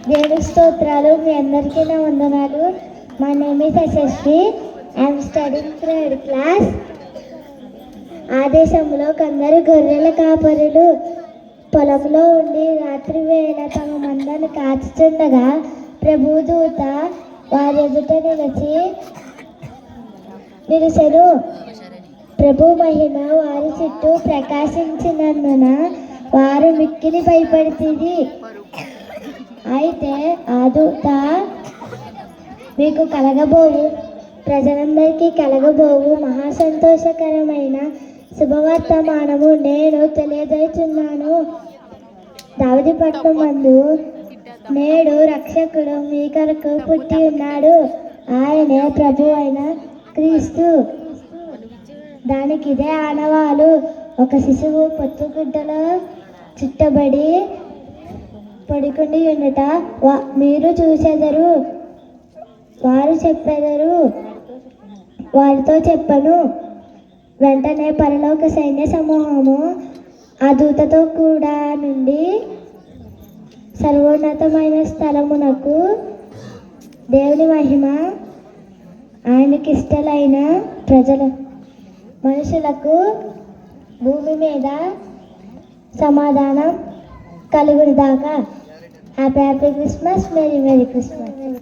దేవుడి స్తోత్రాలు. మీ అందరికీ నా వందనాలు. మా name is Yashasvi. I'm studying third class. ఆ దేశంలో కొందరు గొర్రెల కాపరులు పొలంలో ఉండి రాత్రి వేళ తమ మందను కాచుచుండగా ప్రభుదూత వారి ఎదుట నిలిచెను. ప్రభు మహిమ వారి చుట్టూ ప్రకాశించినందున వారు మిక్కిలి భయపడితిరి. అయితే ఆ దూత మీకు కలగబోవు ప్రజలందరికీ కలగబోవు మహాసంతోషకరమైన శుభవర్తమానము నేను తెలియజేస్తున్నాను. దావీదు పట్టణం మందు నేడు రక్షకుడు మీ కొరకు పుట్టి ఉన్నాడు. ఆయనే ప్రభు అయిన క్రీస్తు. దానికి ఇదే ఆనవాలు. ఒక శిశువు పొత్తుగుడ్డలో చుట్టబడి పడుకుని ఉండట మీరు చూచెదరు. వారు చెప్పెదరు, వారితో చెప్పను. వెంటనే పరలోక సైన్య సమూహము ఆ దూతతో కూడా నుండి సర్వోన్నతమైన స్థలమునకు దేవుని మహిమ ఆయనకిష్టలైన మనుషులకు భూమి మీద సమాధానం కలుగును దాకా. Happy Christmas. Merry Christmas.